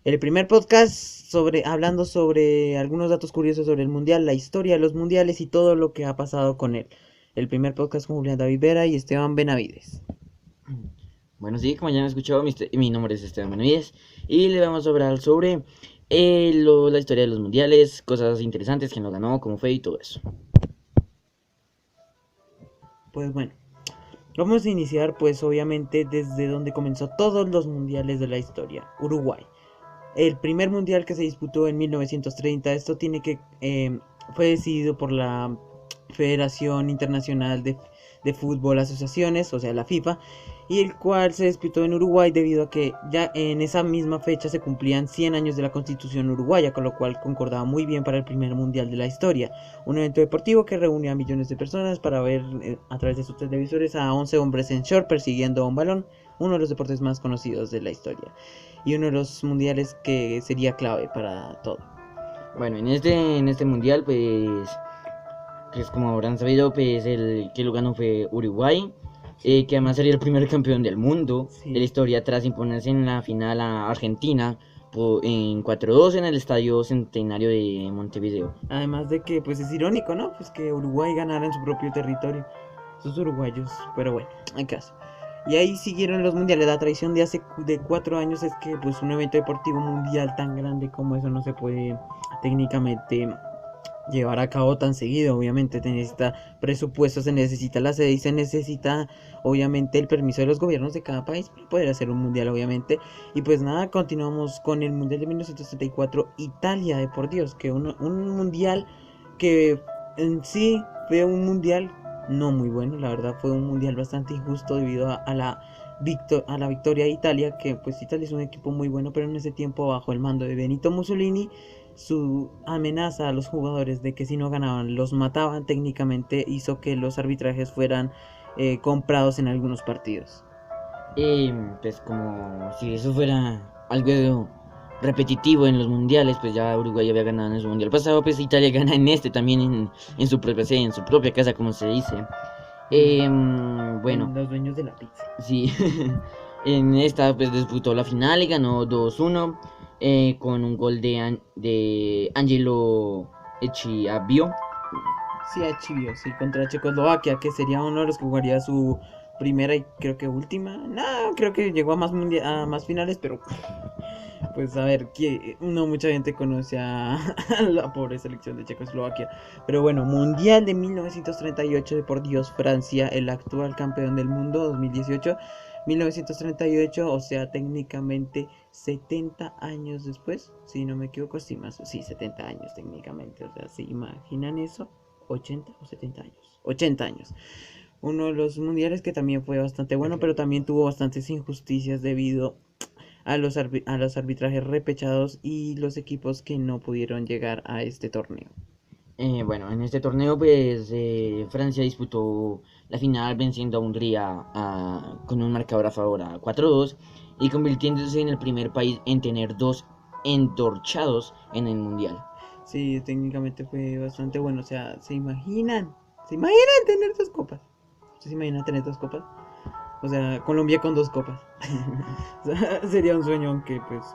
El primer podcast hablando sobre algunos datos curiosos sobre el mundial, la historia de los mundiales y todo lo que ha pasado con él. El primer podcast con Julián David Vera y Esteban Benavides. Bueno, sí, como ya han escuchado, mi nombre es Esteban Benavides y le vamos a hablar sobre la historia de los mundiales, cosas interesantes, quién lo ganó, cómo fue y todo eso. Pues bueno, vamos a iniciar pues obviamente desde donde comenzó todos los mundiales de la historia, Uruguay. El primer mundial que se disputó en 1930, esto fue decidido por la Federación Internacional de Fútbol Asociaciones, o sea la FIFA, y el cual se disputó en Uruguay debido a que ya en esa misma fecha se cumplían 100 años de la Constitución uruguaya, con lo cual concordaba muy bien para el primer mundial de la historia. Un evento deportivo que reunía a millones de personas para ver a través de sus televisores a 11 hombres en short persiguiendo a un balón, uno de los deportes más conocidos de la historia y uno de los mundiales que sería clave para todo. Bueno, en este mundial, pues como habrán sabido, pues el que lo ganó fue Uruguay, que además sería el primer campeón del mundo de la Sí. historia tras imponerse en la final a Argentina en 4-2 en el Estadio Centenario de Montevideo. Además de que pues es irónico, ¿no? Pues que Uruguay ganara en su propio territorio. Sus uruguayos, pero bueno, hay caso. Y ahí siguieron los mundiales. La tradición de hace de 4 años es que pues un evento deportivo mundial tan grande como eso no se puede técnicamente llevar a cabo tan seguido. Obviamente se necesita presupuesto, se necesita la sede y se necesita obviamente el permiso de los gobiernos de cada país para poder hacer un mundial, obviamente. Y pues nada, continuamos con el mundial de 1974 Italia, de por Dios, que un mundial que en sí fue un mundial no muy bueno, la verdad fue un mundial bastante injusto debido a la victoria de Italia, que pues Italia es un equipo muy bueno, pero en ese tiempo bajo el mando de Benito Mussolini su amenaza a los jugadores de que si no ganaban los mataban técnicamente hizo que los arbitrajes fueran comprados en algunos partidos. Pues como si eso fuera algo repetitivo en los mundiales, pues ya Uruguay había ganado en su mundial pasado, pues Italia gana en este también en su propia sede, en su propia casa, como se dice. Bueno, Los dueños de la pizza. sí, en esta pues disputó la final y ganó 2-1 con un gol de Angelo Echiabio. Sí, Chivio, sí, contra Checoslovaquia, que sería uno de los que jugaría su primera y creo que última. No, creo que llegó a más finales, pero pues a ver, no mucha gente conoce a la pobre selección de Checoslovaquia. Pero bueno, Mundial de 1938, de por Dios, Francia, el actual campeón del mundo, 2018. 1938, o sea, técnicamente 70 años después, si no me equivoco, sí, más, sí, 70 años técnicamente, o sea, ¿se imaginan eso? 80 o 70 años, 80 años. Uno de los mundiales que también fue bastante bueno, pero también tuvo bastantes injusticias debido a los arbitrajes repechados y los equipos que no pudieron llegar a este torneo. Bueno, en este torneo pues Francia disputó la final venciendo a Hungría con un marcador a favor a 4-2 y convirtiéndose en el primer país en tener dos entorchados en el mundial. Sí, técnicamente fue bastante bueno. O sea, ¿se imaginan tener dos copas? ¿Se imaginan tener dos copas? O sea, Colombia con dos copas. O sea, sería un sueño, aunque pues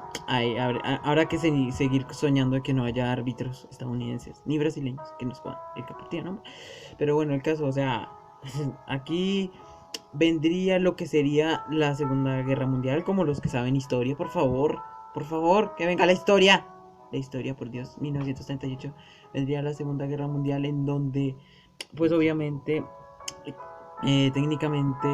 habrá que seguir soñando de que no haya árbitros estadounidenses ni brasileños que nos juegan el capitán, ¿no? Pero bueno, el caso, o sea, aquí vendría lo que sería la Segunda Guerra Mundial, como los que saben historia, por favor, que venga la historia. La historia, por Dios, 1938 vendría la Segunda Guerra Mundial en donde, pues obviamente, técnicamente,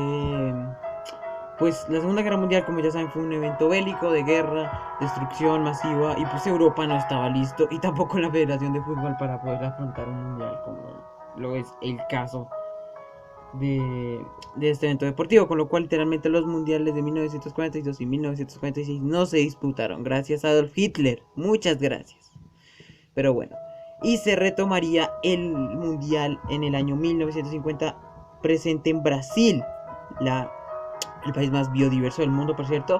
pues la Segunda Guerra Mundial, como ya saben, fue un evento bélico de guerra, destrucción masiva, y pues Europa no estaba listo, y tampoco la Federación de Fútbol para poder afrontar un mundial como lo es el caso de este evento deportivo, con lo cual literalmente los mundiales de 1942 y 1946 no se disputaron, gracias a Adolf Hitler, muchas gracias. Pero bueno, y se retomaría el mundial en el año 1950 presente en Brasil, el país más biodiverso del mundo, por cierto,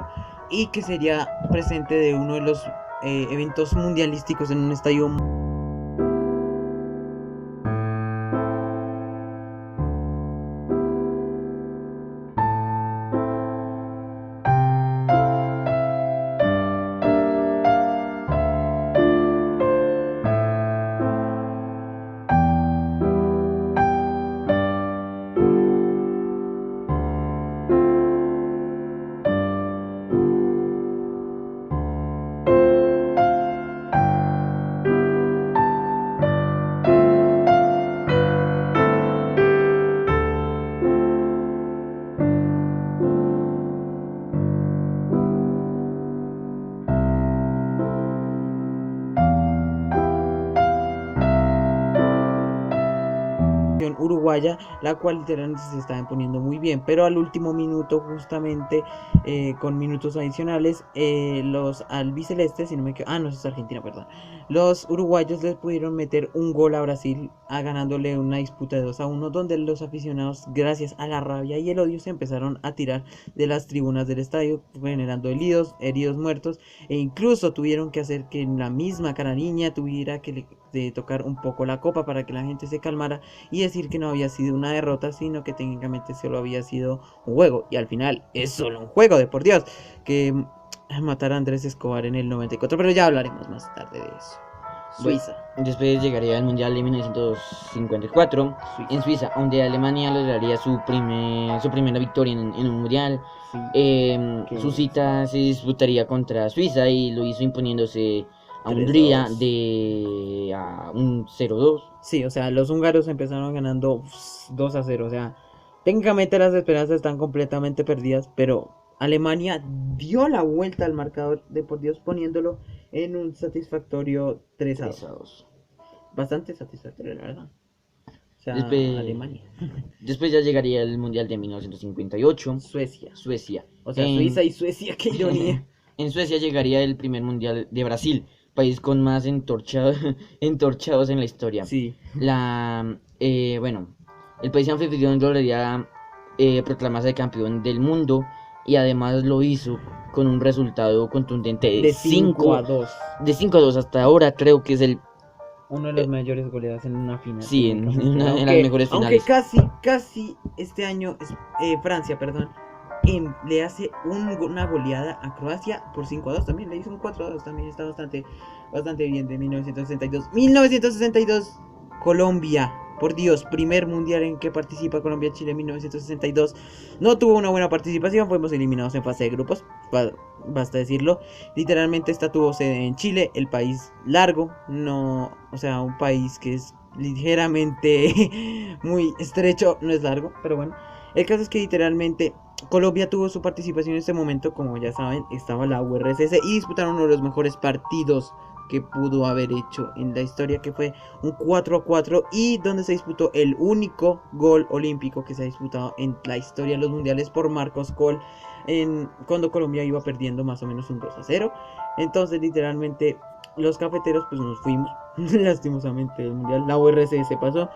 y que sería presente de uno de los eventos mundialísticos en un estadio. uruguaya, la cual literalmente se estaba imponiendo muy bien, pero al último minuto justamente, con minutos adicionales, los albicelestes, si no me equivoco, no, eso es Argentina, perdón, los uruguayos les pudieron meter un gol a Brasil, ganándole una disputa de 2-1, donde los aficionados, gracias a la rabia y el odio, se empezaron a tirar de las tribunas del estadio, generando heridos, muertos, e incluso tuvieron que hacer que la misma Caraniña tuviera que de tocar un poco la copa para que la gente se calmara y decir que no había sido una derrota, sino que técnicamente solo había sido un juego, y al final es solo un juego, de por Dios, que matar a Andrés Escobar en el 94, pero ya hablaremos más tarde de eso. Suiza. Después llegaría el Mundial de 1954 en Suiza, donde Alemania lograría su primera victoria en un Mundial. Su cita se disputaría contra Suiza y lo hizo imponiéndose a Hungría a un 0-2. Sí, o sea, los húngaros empezaron ganando 2-0, o sea, técnicamente las esperanzas están completamente perdidas, pero Alemania dio la vuelta al marcador, de por Dios, poniéndolo en un satisfactorio 3-2. Bastante satisfactorio, la verdad. O sea, Alemania. Después ya llegaría el Mundial de 1958. Suecia. O sea, Suiza y Suecia, qué ironía. En Suecia llegaría el primer Mundial de Brasil, país con más entorchados en la historia. Sí. El país anfitrión lograría proclamarse campeón del mundo, y además lo hizo con un resultado contundente de 5-2. De 5-2 hasta ahora, creo que es uno de los mayores goleadas en una final. Sí, en las mejores finales. Aunque casi este año Francia, le hace una goleada a Croacia por 5-2, también le hizo un 4-2, también está bastante bien. De 1962, Colombia, por Dios, primer mundial en que participa Colombia-Chile en 1962. No tuvo una buena participación, fuimos eliminados en fase de grupos, basta decirlo. Literalmente esta tuvo sede en Chile, el país largo, un país que es ligeramente muy estrecho, no es largo, pero bueno. El caso es que literalmente Colombia tuvo su participación en este momento, como ya saben, estaba la URSS y disputaron uno de los mejores partidos que pudo haber hecho en la historia, que fue un 4-4, y donde se disputó el único gol olímpico que se ha disputado en la historia de los mundiales por Marcos Coll, cuando Colombia iba perdiendo más o menos un 2-0. Entonces literalmente los cafeteros pues nos fuimos lastimosamente del mundial, la URSS pasó,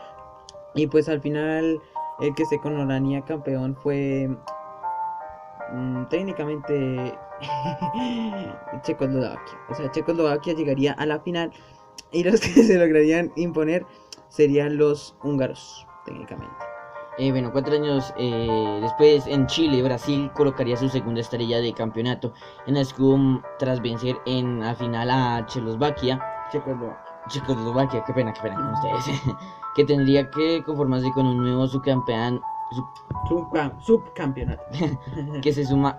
y pues al final el que se coronaría campeón fue técnicamente Checoslovaquia. O sea, Checoslovaquia llegaría a la final y los que se lograrían imponer serían los húngaros, técnicamente. 4 años después, en Chile, Brasil colocaría su segunda estrella de campeonato en el SCUM tras vencer en la final a Checoslovaquia, qué pena con ustedes, que tendría que conformarse con un nuevo subcampeonato que se suma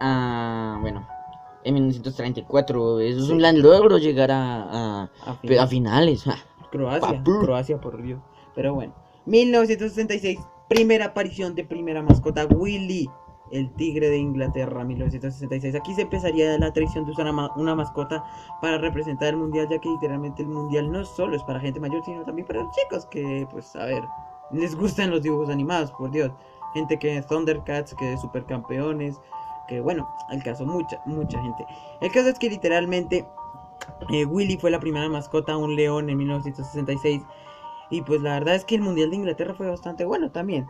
en 1934. Eso es un gran logro, llegar a finales. Croacia, por Dios. Pero bueno, 1966, primera aparición de primera mascota, Willy, el tigre de Inglaterra. 1966, aquí se empezaría la tradición de usar una mascota para representar el mundial, ya que literalmente el mundial no solo es para gente mayor, sino también para los chicos que, pues, a ver, les gustan los dibujos animados, por Dios. Gente que es Thundercats, que es Supercampeones, que bueno, el caso, mucha gente. El caso es que literalmente Willy fue la primera mascota, un león, en 1966. Y pues la verdad es que el mundial de Inglaterra fue bastante bueno también.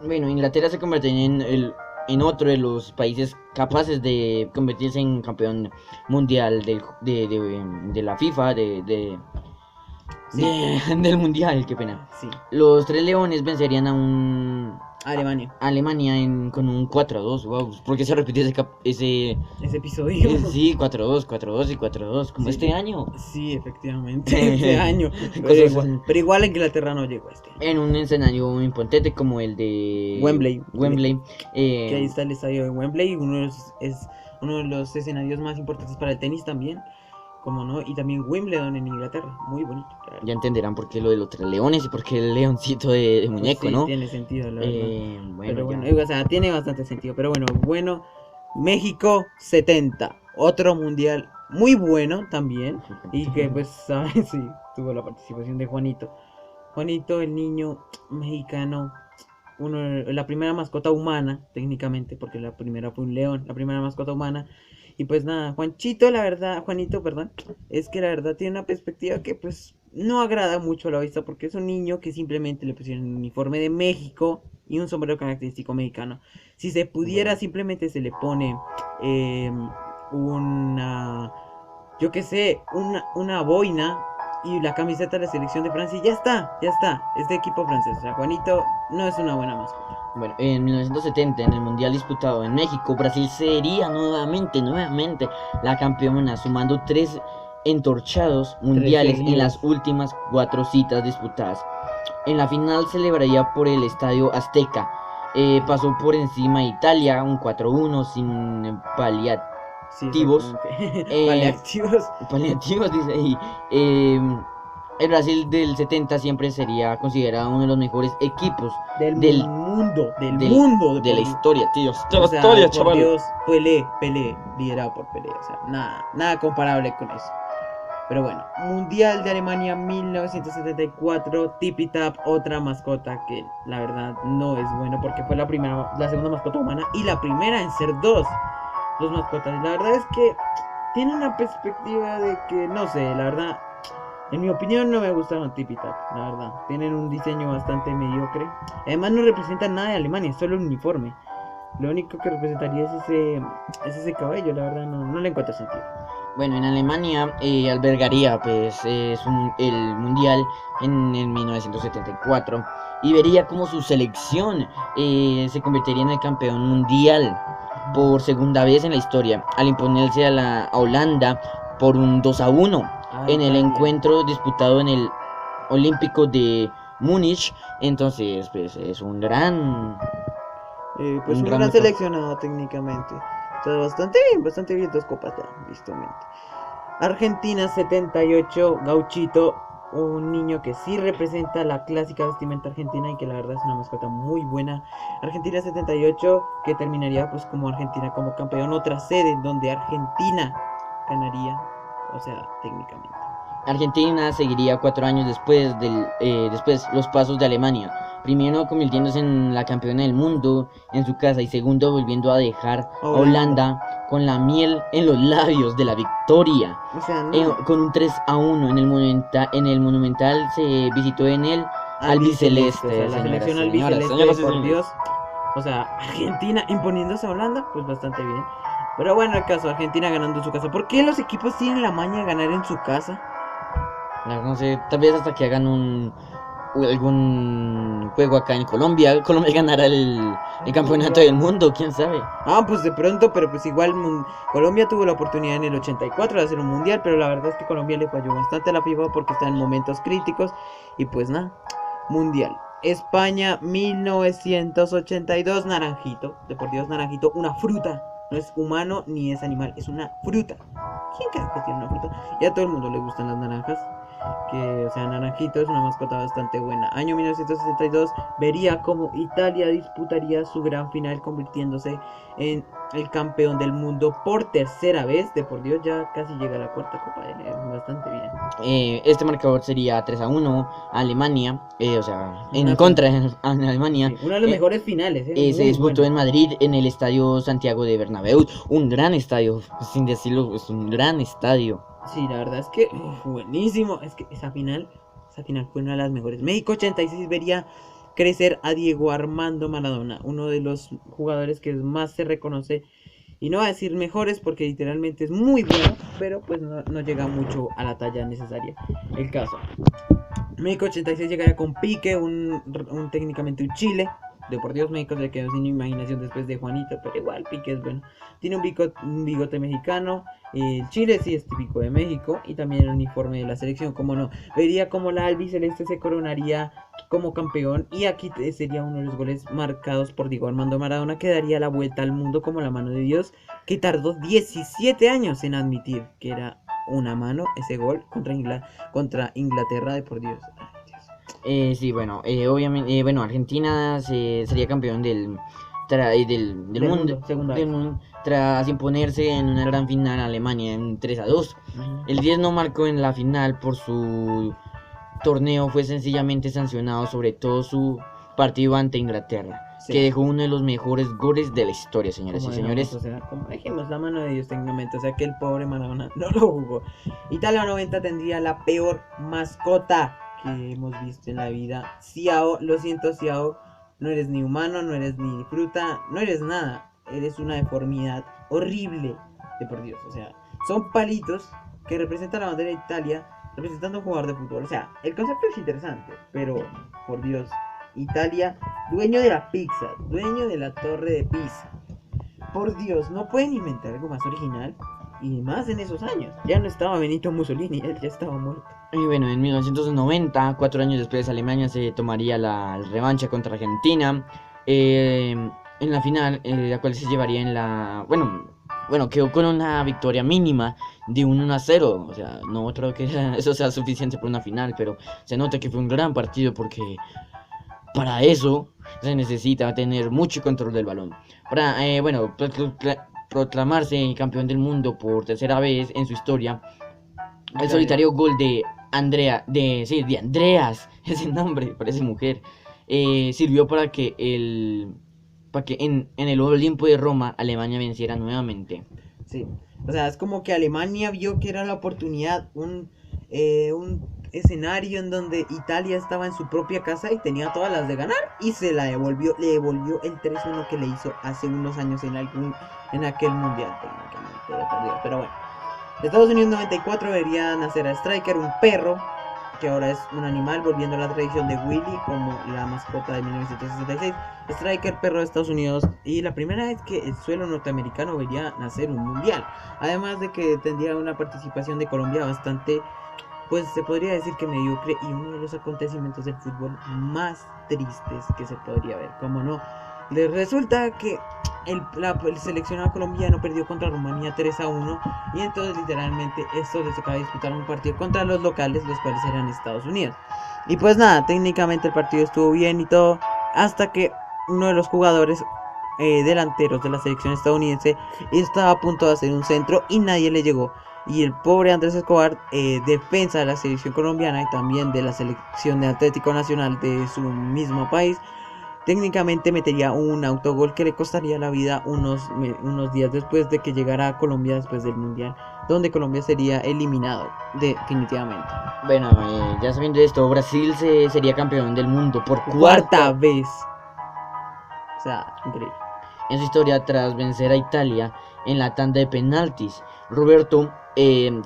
Bueno, Inglaterra se convirtió en otro de los países capaces de convertirse en campeón mundial de la FIFA, del mundial, qué pena. Sí. Los Tres Leones vencerían a Alemania con un 4-2. Wow, ¿por qué se repitió ese episodio? Sí, 4-2 y 4-2, como este año. Sí, efectivamente, este año. Pero igual Inglaterra no llegó este año. En un escenario importante como el de Wembley. Que ahí está el estadio de Wembley, es uno de los escenarios más importantes para el tenis también. Como no, y también Wimbledon en Inglaterra, muy bonito, claro. Ya entenderán por qué lo de los Tres Leones y por qué el leoncito de muñeco, pues sí, ¿no? Tiene sentido, la verdad. Pero bueno, o sea, tiene bastante sentido. Pero bueno, México 70, otro mundial muy bueno también. Y que pues, ¿sabes? Sí, tuvo la participación de Juanito. Juanito, el niño mexicano, la primera mascota humana, técnicamente, porque la primera fue un león, la primera mascota humana. Y pues nada, Juanito, perdón, es que la verdad tiene una perspectiva que pues no agrada mucho a la vista porque es un niño que simplemente le pusieron un uniforme de México y un sombrero característico mexicano. Si se pudiera, Bueno, simplemente se le pone una, yo qué sé, una boina y la camiseta de la selección de Francia y ya está, es de equipo francés. O sea, Juanito no es una buena mascota. bueno, en 1970, en el Mundial disputado en México, Brasil sería nuevamente la campeona, sumando 3 entorchados Tres mundiales en seguidos. las últimas 4 citas disputadas. En la final celebraría por el Estadio Azteca. Pasó por encima de Italia, un 4-1 sin Sí, paliativos. exactamente. Eh, Paliativos paliativos, dice ahí. El Brasil del 70 siempre sería considerado uno de los mejores equipos del del, mundo, del del- mundo de la por- historia, tíos. De la O sea, historia, por chaval. Dios, Pelé, liderado por Pelé, o sea, nada comparable con eso. Pero bueno, Mundial de Alemania 1974, Tipi Tap, otra mascota que la verdad no es bueno porque fue la segunda mascota humana y la primera en ser dos mascotas. La verdad es que tiene una perspectiva de que, no sé, la verdad, en mi opinión no me gustaron Tipi Tap, la verdad. Tienen un diseño bastante mediocre. Además no representan nada de Alemania, es solo un uniforme. Lo único que representaría es ese cabello, la verdad no le encuentro sentido. Bueno, en Alemania albergaría pues el Mundial en el 1974 y vería como su selección se convertiría en el campeón mundial por segunda vez en la historia al imponerse a Holanda por un 2-1 en el encuentro disputado en el Olímpico de Múnich. Entonces pues es un gran Pues un gran logro. seleccionado técnicamente. O sea, bastante bien, 2 copas ya, listamente. Argentina 78, Gauchito, un niño que sí representa la clásica vestimenta argentina y que la verdad es una mascota muy buena. Argentina 78, que terminaría pues como Argentina como campeón, otra sede donde Argentina ganaría, o sea, técnicamente. Argentina seguiría 4 años después los pasos de Alemania, primero convirtiéndose en la campeona del mundo en su casa y segundo volviendo a dejar a Holanda con la miel en los labios de la victoria. O sea, no. Con un 3-1 en el Monumental se visitó en el albiceleste. O sea, la señoras, selección señoras, albiceleste, señoras y por señores. Dios. O sea, Argentina imponiéndose a Holanda, pues bastante bien. Pero bueno, el caso, Argentina ganando en su casa. ¿Por qué los equipos tienen la maña de ganar en su casa? No sé, tal vez hasta que hagan algún juego acá en Colombia ganará el campeonato del mundo, quién sabe. Ah, pues de pronto, pero pues igual Colombia tuvo la oportunidad en el 84 de hacer un mundial, pero la verdad es que Colombia le falló bastante a la FIFA porque está en momentos críticos. Y pues nada, mundial. España 1982, naranjito, de por Dios, naranjito, una fruta. No es humano ni es animal, es una fruta. ¿Quién carajo tiene una fruta? Y a todo el mundo le gustan las naranjas. Que, o sea, Naranjito es una mascota bastante buena. Año 1962 vería como Italia disputaría su gran final convirtiéndose en el campeón del mundo por tercera vez. De por Dios, ya casi llega a la cuarta copa. Bastante bien. Este marcador sería 3-1 a Alemania, o sea, en Una contra de Alemania. Sí, uno de los mejores finales. Se muy disputó bueno. en Madrid, en el Estadio Santiago de Bernabéu. Un gran estadio, sin decirlo, es un gran estadio. Sí, la verdad es que buenísimo. Es que esa final fue una de las mejores. México 86 vería crecer a Diego Armando Maradona, uno de los jugadores que más se reconoce. Y no va a decir mejores porque literalmente es muy bueno, pero pues no llega mucho a la talla necesaria. El caso. México 86 llegaría con Pique, técnicamente un Chile. De por Dios, México se quedó sin imaginación después de Juanito, pero igual Pique es bueno. Tiene un bigote mexicano. El Chile sí es típico de México. Y también el uniforme de la selección, como no. Vería como la albiceleste se coronaría como campeón. Y aquí sería uno de los goles marcados por Diego Armando Maradona, que daría la vuelta al mundo como la mano de Dios, que tardó 17 años en admitir que era una mano ese gol contra Inglaterra, de por Dios. Sí, bueno, obviamente, bueno, Argentina sería campeón del mundo, del mundo, tras imponerse en una gran final a Alemania en 3-2. El 10 no marcó en la final por su torneo fue sencillamente sancionado, sobre todo su partido ante Inglaterra, Sí. que dejó uno de los mejores goles de la historia, señoras y Como señores. dejamos, o sea, como dejemos la mano de Dios técnicamente, o sea que el pobre Maradona no lo jugó. Italia 90 tendría la peor mascota que hemos visto en la vida. Ciao, lo siento Ciao, no eres ni humano, no eres ni fruta, no eres nada, eres una deformidad horrible, de por Dios, o sea, son palitos que representan la bandera de Italia, representando a un jugador de fútbol, o sea, el concepto es interesante, pero por Dios, Italia, dueño de la pizza, dueño de la torre de Pisa. Por Dios, no pueden inventar algo más original. Y más en esos años. Ya no estaba Benito Mussolini, él ya estaba muerto. Y bueno, en 1990, 4 años después, Alemania se tomaría la revancha contra Argentina. En la final, la cual se llevaría en la... Bueno, quedó con una victoria mínima de un 1-0. O sea, no creo que eso sea suficiente para una final, pero se nota que fue un gran partido porque para eso se necesita tener mucho control del balón. Para, proclamarse campeón del mundo por tercera vez en su historia, el solitario gol de Andreas, ese nombre, parece mujer, sirvió para que en el Olimpo de Roma Alemania venciera nuevamente. Sí, o sea, es como que Alemania vio que era la oportunidad, un escenario en donde Italia estaba en su propia casa y tenía todas las de ganar y se la devolvió, le devolvió el 3-1 que le hizo hace unos años en aquel mundial técnicamente de perdido. Pero bueno, Estados Unidos 94 debería nacer a Striker, un perro que ahora es un animal, volviendo a la tradición de Willy como la mascota de 1966. Striker, perro de Estados Unidos, y la primera vez que el suelo norteamericano vería nacer un mundial. Además de que tendría una participación de Colombia bastante, pues se podría decir que mediocre, y uno de los acontecimientos del fútbol más tristes que se podría ver. Como no, les resulta que el seleccionado colombiano perdió contra Rumanía 3-1, y entonces literalmente esto les acaba de disputar un partido contra los locales, los cuales eran Estados Unidos. Y pues nada, técnicamente el partido estuvo bien y todo, hasta que uno de los jugadores delanteros de la selección estadounidense estaba a punto de hacer un centro y nadie le llegó. Y el pobre Andrés Escobar, defensa de la selección colombiana y también de la selección de Atlético Nacional de su mismo país, técnicamente metería un autogol que le costaría la vida unos días después de que llegara a Colombia después del Mundial, donde Colombia sería eliminado definitivamente. Bueno, ya sabiendo esto, Brasil sería campeón del mundo por cuarta vez. O sea, increíble. En su historia, tras vencer a Italia en la tanda de penaltis, Roberto,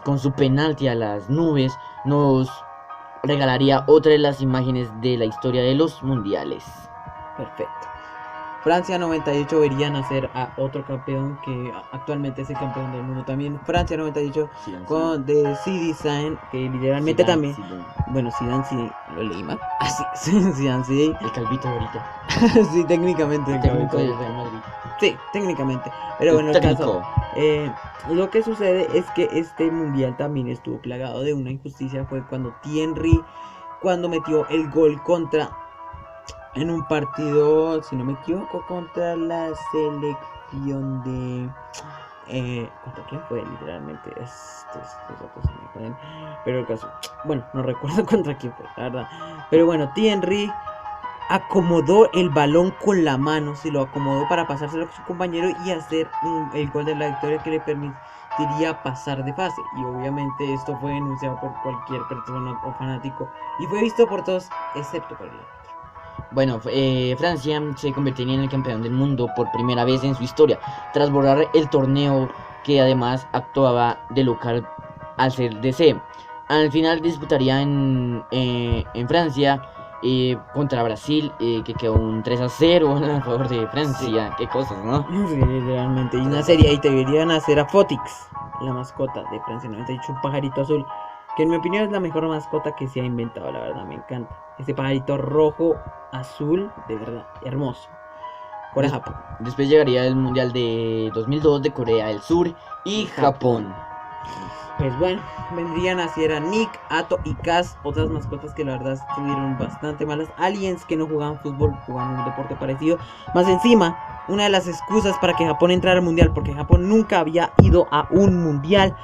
con su penalti a las nubes, nos regalaría otra de las imágenes de la historia de los mundiales. Perfecto. Francia 98 vería nacer a otro campeón que actualmente es el campeón del mundo también. Francia 98 con de Zidane, que literalmente Zidane, también. Zidane. Bueno, Zidane sí lo leí mal. Así, Zidane sí. El calvito ahorita. Sí, técnicamente. El técnico de Real Madrid. Sí, técnicamente. Pero bueno, el caso, lo que sucede es que este mundial también estuvo plagado de una injusticia. Fue cuando Thierry, cuando metió el gol en un partido, si no me equivoco, contra la selección de... ¿contra quién fue? Literalmente. Pero el caso... Bueno, no recuerdo contra quién fue, la verdad. Pero bueno, Thierry acomodó el balón con la mano. Se lo acomodó para pasárselo a su compañero y hacer el gol de la victoria que le permitiría pasar de fase. Y obviamente esto fue denunciado por cualquier persona o fanático y fue visto por todos, excepto por él. Bueno, Francia se convertiría en el campeón del mundo por primera vez en su historia, tras borrar el torneo que además actuaba de local al ser de sede. Al final disputaría en Francia contra Brasil, que quedó un 3-0 a favor de Francia. Qué cosas, ¿no? Sí, literalmente. Y una serie ahí te deberían hacer a Fotix, la mascota de Francia 98, un pajarito azul, que en mi opinión es la mejor mascota que se ha inventado, la verdad, me encanta. Ese pajarito rojo, azul, de verdad, hermoso. Corea-Japón. Después llegaría el Mundial de 2002 de Corea del Sur y Japón. Pues bueno, vendrían así eran Nick, Ato y Kaz, otras mascotas que la verdad estuvieron bastante malas. Aliens que no jugaban fútbol, jugaban un deporte parecido. Más encima, una de las excusas para que Japón entrara al mundial, porque Japón nunca había ido a un mundial,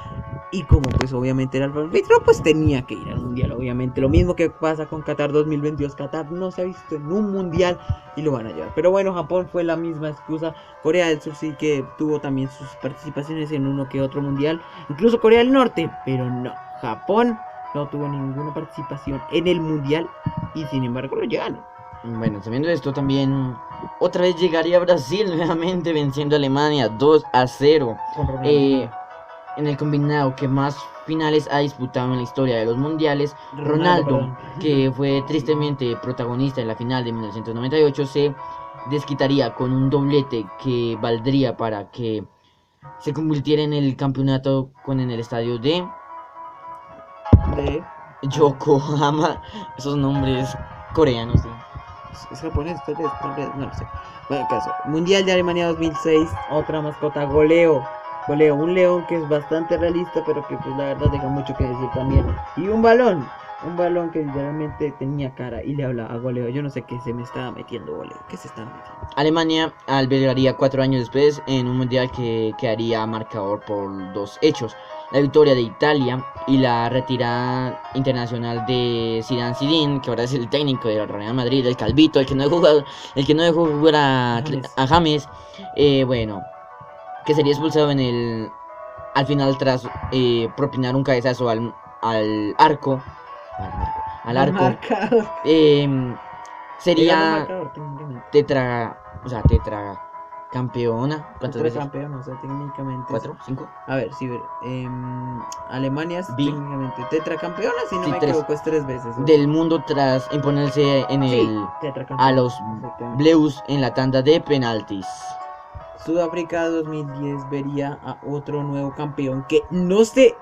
Y como pues obviamente era el anfitrión, pues tenía que ir al mundial, obviamente. Lo mismo que pasa con Qatar 2022. Qatar no se ha visto en un mundial y lo van a llevar. Pero bueno, Japón fue la misma excusa. Corea del Sur sí que tuvo también sus participaciones en uno que otro mundial. Incluso Corea del Norte, pero no. Japón no tuvo ninguna participación en el mundial y sin embargo lo llevaron. Bueno, sabiendo esto también, otra vez llegaría Brasil nuevamente venciendo a Alemania 2-0. En el combinado que más finales ha disputado en la historia de los mundiales, Ronaldo, que fue tristemente protagonista en la final de 1998, se desquitaría con un doblete que valdría para que se convirtiera en el campeonato en el estadio de Yokohama. Esos nombres coreanos, sí. Es japonés, tal vez, no lo sé. Bueno, caso. Mundial de Alemania 2006, otra mascota, goleo, un león que es bastante realista, pero que pues la verdad deja mucho que decir también. Y un balón que literalmente tenía cara y le hablaba a goleo. Yo no sé qué se me estaba metiendo goleo, qué se estaba metiendo. Alemania albergaría 4 años después en un mundial que quedaría marcador por dos hechos: la victoria de Italia y la retirada internacional de Zidane, que ahora es el técnico del Real Madrid, el calvito, el que no dejó jugar a James, bueno, que sería expulsado al final tras propinar un cabezazo al arco. Sería tetra campeona. ¿Cuántas veces? Campeón, o sea, técnicamente. ¿4? ¿5? A ver, sí, Alemania es técnicamente tetracampeona, si no me equivoco, es 3 veces, ¿no? Del mundo tras imponerse a los Bleus en la tanda de penaltis. Sudáfrica 2010 vería a otro nuevo campeón que no sé,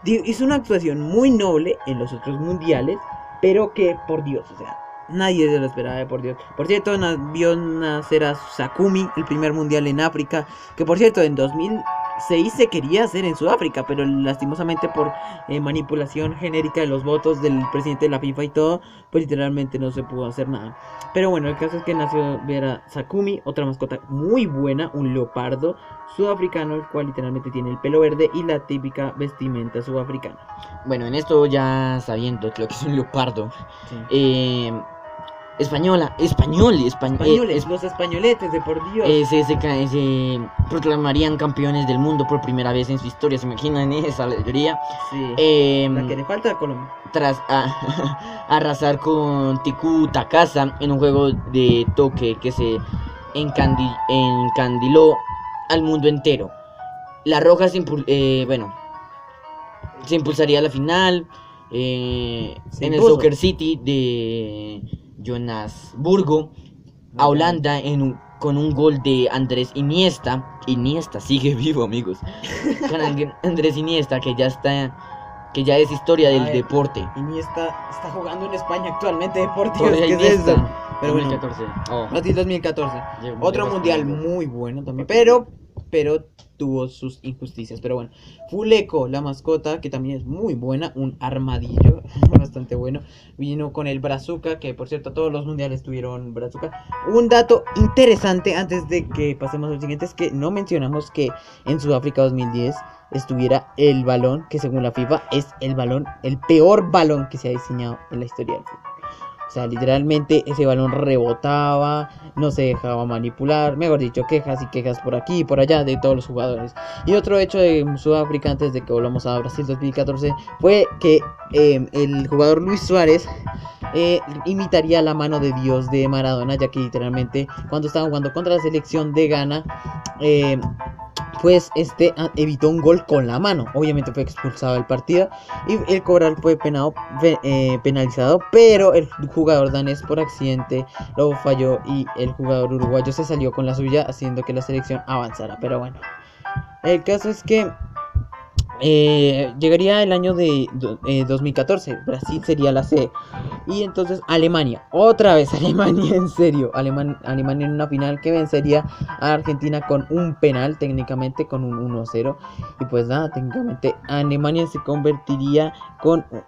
hizo una actuación muy noble en los otros mundiales, pero que por Dios, o sea, nadie se lo esperaba, por Dios. Por cierto, vio nacer a Sakumi, el primer mundial en África, que por cierto en 2006 se quería hacer en Sudáfrica, pero lastimosamente por manipulación genérica de los votos del presidente de la FIFA y todo, pues literalmente no se pudo hacer nada. Pero bueno, el caso es que nació ver a Sakumi, otra mascota muy buena, un leopardo sudafricano, el cual literalmente tiene el pelo verde y la típica vestimenta sudafricana. Bueno, en esto ya sabiendo lo que es un leopardo, sí. Españoles, los españoletes, de por Dios. Se proclamarían campeones del mundo por primera vez en su historia. ¿Se imaginan esa alegría? Sí. La que le falta a Colombia. Tras arrasar con Tiku Takasa en un juego de toque que se encandiló al mundo entero. La Roja se impulsaría a la final en el Soccer City de Johannesburgo, a Holanda con un gol de Andrés Iniesta. Iniesta sigue vivo, amigos. Con Andrés Iniesta, que ya es historia del deporte. Iniesta está jugando en España actualmente, deportivo. ¿Qué es eso? Pero 2014. Brasil 2014. Otro mundial muy bueno también, pero tuvo sus injusticias. Pero bueno, Fuleco, la mascota, que también es muy buena, un armadillo bastante bueno, vino con el Brazuca, que por cierto todos los mundiales tuvieron Brazuca. Un dato interesante antes de que pasemos al siguiente es que no mencionamos que en Sudáfrica 2010 estuviera el balón, que según la FIFA es el peor balón que se ha diseñado en la historia del fútbol. O sea, literalmente ese balón rebotaba, no se dejaba manipular, mejor dicho, quejas y quejas por aquí y por allá de todos los jugadores. Y otro hecho de Sudáfrica, antes de que volvamos a Brasil 2014, fue que el jugador Luis Suárez imitaría la mano de Dios de Maradona, ya que literalmente cuando estaban jugando contra la selección de Ghana, pues evitó un gol con la mano. Obviamente fue expulsado del partido y el cobral fue penalizado, pero el jugador danés por accidente lo falló y el jugador uruguayo se salió con la suya, haciendo que la selección avanzara. Pero bueno, el caso es que llegaría el año de 2014, Brasil sería la sede. Y entonces Alemania, otra vez Alemania, en serio, Alemania en una final que vencería a Argentina con un penal, técnicamente con un 1-0. Y pues nada, técnicamente Alemania se convertiría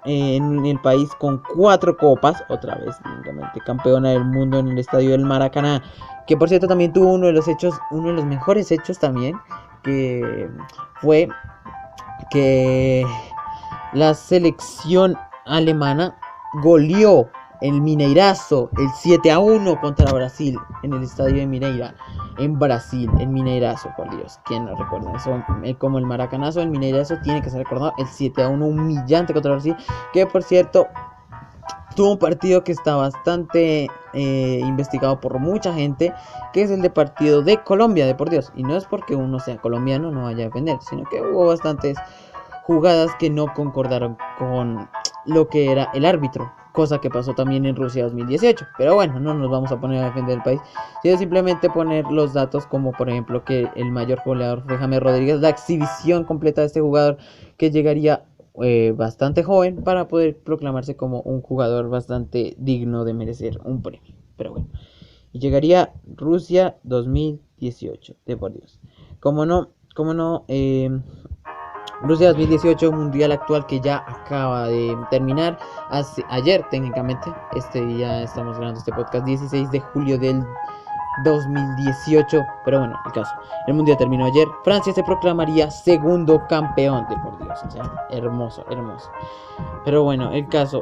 en el país con 4 copas, otra vez técnicamente campeona del mundo en el estadio del Maracaná, que por cierto también tuvo uno de los mejores hechos también, que fue que la selección alemana goleó el Mineirazo el 7-1 contra Brasil en el estadio de Mineira, en Brasil, el Mineirazo, por Dios, ¿quién no recuerda eso? Como el Maracanazo, el Mineirazo tiene que ser recordado, el 7-1 humillante contra Brasil, que por cierto tuvo un partido que está bastante investigado por mucha gente, que es el de partido de Colombia, de por Dios, y no es porque uno sea colombiano no vaya a defender, sino que hubo bastantes jugadas que no concordaron con lo que era el árbitro, cosa que pasó también en Rusia 2018. Pero bueno, no nos vamos a poner a defender el país, sino simplemente poner los datos, como por ejemplo que el mayor goleador fue James Rodríguez, la exhibición completa de este jugador que llegaría bastante joven para poder proclamarse como un jugador bastante digno de merecer un premio. Pero bueno, y llegaría Rusia 2018, de por Dios. Como no, Rusia 2018, mundial actual que ya acaba de terminar ayer técnicamente. Este día estamos grabando este podcast 16 de julio del 2018, pero bueno, el caso, el mundial terminó ayer. Francia se proclamaría segundo campeón, de por Dios, o sea, hermoso. Pero bueno, el caso,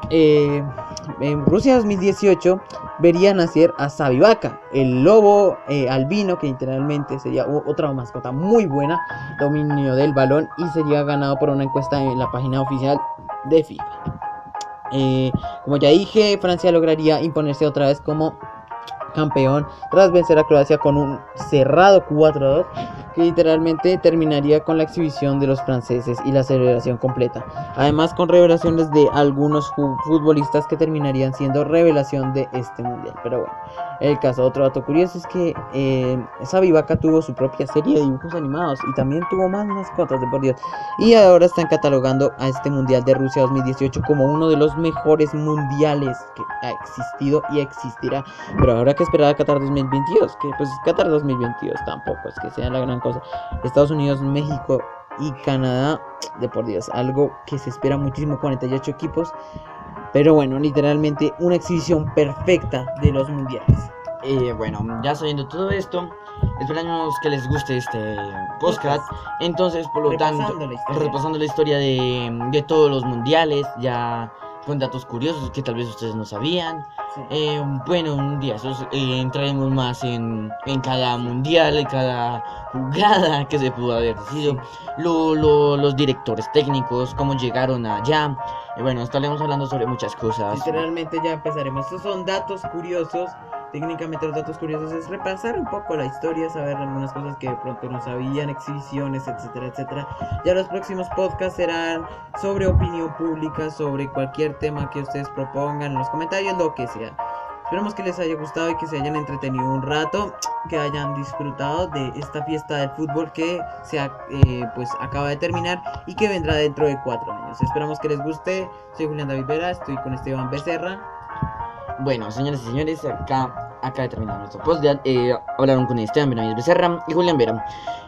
en Rusia 2018 vería nacer a Savivaka, el lobo albino, que literalmente sería otra mascota muy buena, dominio del balón, y sería ganado por una encuesta en la página oficial de FIFA. Como ya dije, Francia lograría imponerse otra vez como campeón tras vencer a Croacia con un cerrado 4-2, que literalmente terminaría con la exhibición de los franceses y la celebración completa, además con revelaciones de algunos futbolistas que terminarían siendo revelación de este mundial. Pero bueno, el caso, otro dato curioso es que Savivaka tuvo su propia serie de dibujos animados y también tuvo más mascotas, de por Dios, y ahora están catalogando a este mundial de Rusia 2018 como uno de los mejores mundiales que ha existido y existirá. Pero ahora que esperar a Qatar 2022, que pues Qatar 2022 tampoco es que sea la gran cosa. Estados Unidos, México y Canadá, de por Dios, algo que se espera muchísimo, 48 equipos. Pero bueno, literalmente una exhibición perfecta de los mundiales. Bueno, ya sabiendo todo esto, esperamos que les guste este podcast. Entonces, por lo tanto, repasando la historia de todos los mundiales, ya con datos curiosos que tal vez ustedes no sabían. Sí. Bueno, un día entraremos más en cada mundial, en cada jugada que se pudo haber sido, sí. Los directores técnicos, cómo llegaron allá. Bueno, estaremos hablando sobre muchas cosas. Literalmente ya empezaremos. Estos son datos curiosos. Técnicamente los datos curiosos es repasar un poco la historia, saber algunas cosas que de pronto no sabían, exhibiciones, etcétera, etcétera. Ya los próximos podcasts serán sobre opinión pública, sobre cualquier tema que ustedes propongan en los comentarios, lo que sea. Esperemos que les haya gustado y que se hayan entretenido un rato, que hayan disfrutado de esta fiesta del fútbol que pues acaba de terminar y que vendrá dentro de 4 años. Esperamos que les guste. Soy Julián David Vera, estoy con Esteban Becerra. Bueno, señores y señores, acá de terminar nuestro podcast. Hablaron con Esteban Becerra y Julián Vera.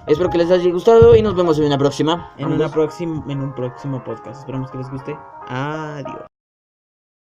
Espero que les haya gustado y nos vemos en una próxima. En un próximo podcast. Esperamos que les guste. Adiós.